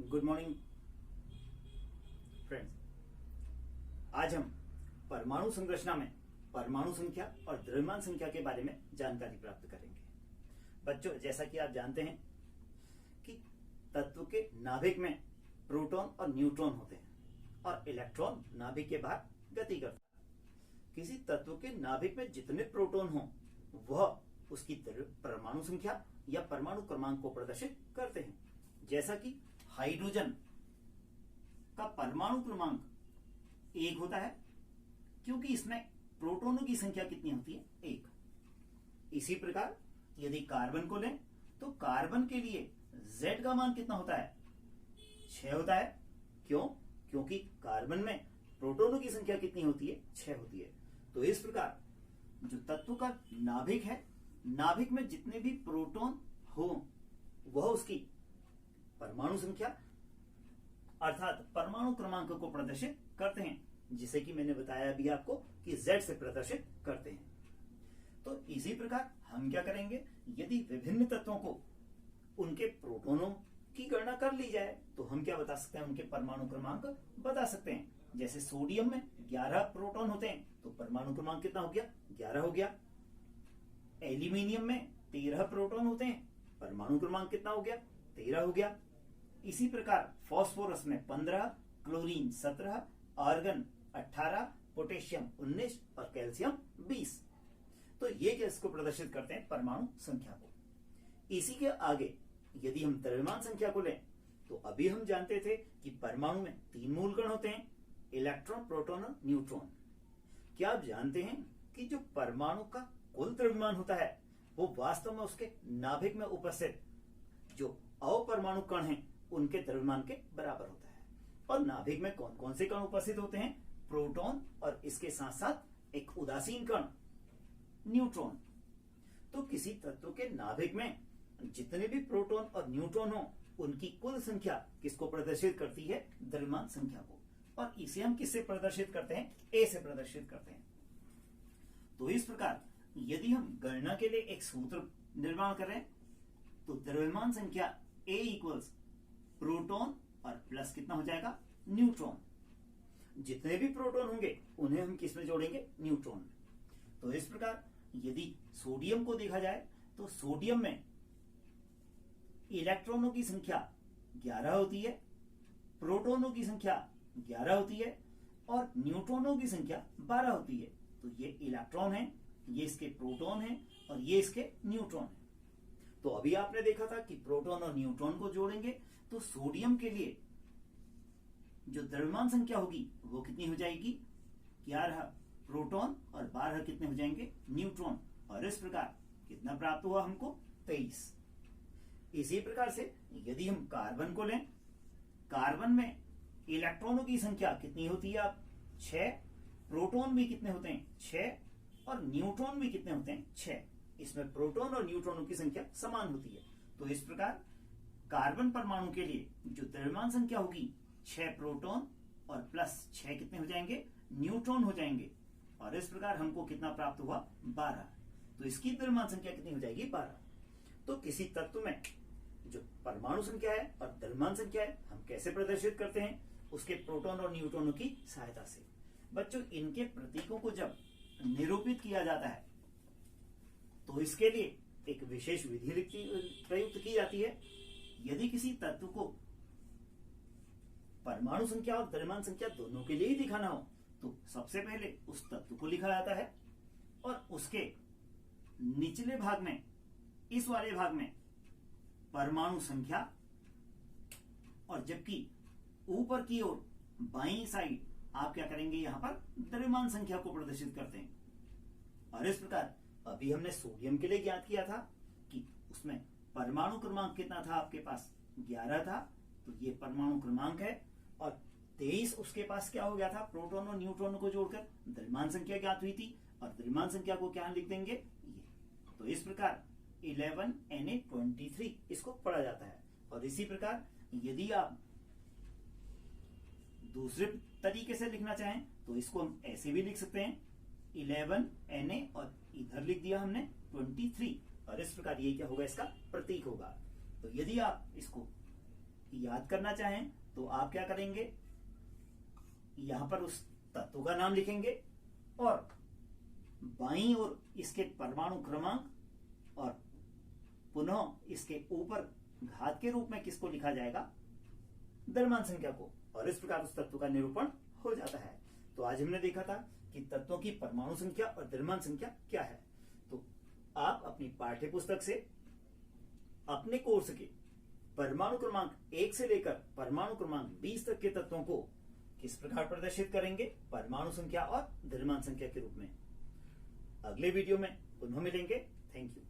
Good morning friends. आज हम परमाणु संरचना में परमाणु संख्या और द्रव्यमान संख्या के बारे में जानकारी प्राप्त करेंगे। बच्चों, जैसा कि आप जानते हैं कि तत्व के नाभिक में प्रोटॉन और न्यूट्रॉन होते हैं और इलेक्ट्रॉन नाभिक के बाहर गति करता है। किसी तत्व के नाभिक में जितने प्रोटॉन हो वह उसकी परमाणु संख्या या परमाणु क्रमांक को प्रदर्शित करते हैं। जैसा कि हाइड्रोजन का परमाणु क्रमांक 1 होता है क्योंकि इसमें प्रोटॉनों की संख्या कितनी होती है? 1। इसी प्रकार यदि कार्बन को लें तो कार्बन के लिए Z का मान कितना होता है? 6 होता है। क्यों? क्योंकि कार्बन में प्रोटॉनों की संख्या कितनी होती है? 6 होती है। तो इस प्रकार जो तत्व का नाभिक है, नाभिक में जितने भी प्रोटॉन हो वह उसकी परमाणु संख्या अर्थात परमाणु क्रमांक को प्रदर्शित करते हैं, जिसे कि मैंने बताया अभी आपको कि Z से प्रदर्शित करते हैं। तो इसी प्रकार हम क्या करेंगे, यदि विभिन्न तत्वों को उनके प्रोटॉनों की गणना कर ली जाए तो हम क्या बता सकते हैं, उनके परमाणु क्रमांक बता सकते हैं। जैसे सोडियम में 11 प्रोटॉन होते हैं तो परमाणु क्रमांक कितना हो गया? 11 हो गया। एल्यूमिनियम में 13 प्रोटॉन होते हैं, परमाणु क्रमांक कितना हो गया? 13 हो गया। इसी प्रकार फास्फोरस में 15, क्लोरीन 17, आर्गन 18, पोटेशियम 19 और कैल्शियम 20। तो ये इसको प्रदर्शित करते हैं परमाणु संख्या को। इसी के आगे यदि हम द्रव्यमान संख्या को लें तो अभी हम जानते थे कि परमाणु में 3 मूल कण होते हैं, इलेक्ट्रॉन, प्रोटॉन और न्यूट्रॉन। क्या आप जानते हैं कि जो परमाणु का कुल द्रव्यमान होता है वो वास्तव में उसके नाभिक में उपस्थित जो अपरमाणु कण हैं उनके द्रव्यमान के बराबर होता है। और नाभिक में कौन कौन से कण उपस्थित होते हैं? प्रोटॉन और इसके साथ साथ एक उदासीन कण न्यूट्रॉन। तो किसी तत्व के नाभिक में जितने भी प्रोटॉन और न्यूट्रॉन हो उनकी कुल संख्या किसको प्रदर्शित करती है? द्रव्यमान संख्या को। और इसे हम किससे प्रदर्शित करते हैं? ए से प्रदर्शित करते हैं। तो इस प्रकार यदि हम गणना के लिए एक सूत्र निर्माण करें तो द्रव्यमान संख्या A इक्वल्स प्रोटॉन और प्लस कितना हो जाएगा? न्यूट्रॉन। जितने भी प्रोटॉन होंगे उन्हें हम किस में जोड़ेंगे? न्यूट्रॉन में। तो इस प्रकार यदि सोडियम को देखा जाए तो सोडियम में इलेक्ट्रॉनों की संख्या 11 होती है, प्रोटॉनों की संख्या 11 होती है और न्यूट्रॉनों की संख्या 12 होती है। तो ये इलेक्ट्रॉन है, ये इसके प्रोटॉन है और ये इसके न्यूट्रॉन है। तो अभी आपने देखा था कि प्रोटॉन और न्यूट्रॉन को जोड़ेंगे तो सोडियम के लिए जो द्रव्यमान संख्या होगी वो कितनी हो जाएगी? 11 प्रोटॉन और 12 कितने हो जाएंगे? न्यूट्रॉन। और इस प्रकार कितना प्राप्त हुआ हमको? 23। इसी प्रकार से यदि हम कार्बन को लें, कार्बन में इलेक्ट्रॉनों की संख्या कितनी होती है? आप 6, प्रोटॉन भी कितने होते हैं? 6 और न्यूट्रॉन भी कितने होते हैं? 6। इसमें प्रोटॉन और न्यूट्रॉनों की संख्या समान होती है। तो इस प्रकार कार्बन परमाणु के लिए जो द्रव्यमान संख्या होगी 6 प्रोटॉन और प्लस 6 कितने हो जाएंगे? न्यूट्रॉन हो जाएंगे। और इस प्रकार हमको कितना प्राप्त हुआ? 12। तो इसकी द्रव्यमान संख्या कितनी हो जाएगी? 12। तो किसी तत्व में जो परमाणु संख्या है और द्रव्यमान संख्या है हम कैसे प्रदर्शित करते हैं? उसके प्रोटॉन और न्यूट्रॉनों की सहायता से। बच्चों, इनके प्रतीकों को जब निरूपित किया जाता है तो इसके लिए एक विशेष विधि प्रयुक्त की जाती है। यदि किसी तत्व को परमाणु संख्या और द्रव्यमान संख्या दोनों के लिए ही दिखाना हो तो सबसे पहले उस तत्व को लिखा जाता है और उसके निचले भाग में, इस वाले भाग में परमाणु संख्या, और जबकि ऊपर की ओर बाईं साइड आप क्या करेंगे? यहां पर द्रव्यमान संख्या को प्रदर्शित करते हैं। और इस प्रकार अभी हमने सोडियम के लिए ज्ञात किया था कि उसमें परमाणु क्रमांक कितना था? आपके पास 11 था, तो ये परमाणु क्रमांक है। और 23 उसके पास क्या हो गया था? प्रोटॉन और न्यूट्रॉन को जोड़कर द्रव्यमान संख्या ज्ञात हुई थी। और द्रव्यमान संख्या को क्या लिख देंगे? ये। तो इस प्रकार 11 Na23 इसको पढ़ा जाता है। और इसी प्रकार यदि आप दूसरे तरीके से लिखना चाहें तो इसको हम ऐसे भी लिख सकते हैं, 11 Na और इधर लिख दिया हमने 23। और इस प्रकार ये क्या होगा? इसका प्रतीक होगा। तो यदि आप इसको याद करना चाहें तो आप क्या करेंगे, यहां पर उस तत्व का नाम लिखेंगे और बाईं ओर इसके परमाणु क्रमांक और पुनः इसके ऊपर घात के रूप में किसको लिखा जाएगा, द्रव्यमान संख्या को, और इस प्रकार उस तत्व का निरूपण हो जाता है। तो आज हमने देखा था कि तत्वों की परमाणु संख्या और द्रव्यमान संख्या क्या है। तो आप अपनी पाठ्य पुस्तक से अपने कोर्स के परमाणु क्रमांक 1 से लेकर परमाणु क्रमांक 20 तक के तत्वों को किस प्रकार प्रदर्शित करेंगे, परमाणु संख्या और द्रव्यमान संख्या के रूप में। अगले वीडियो में पुनः मिलेंगे। Thank you.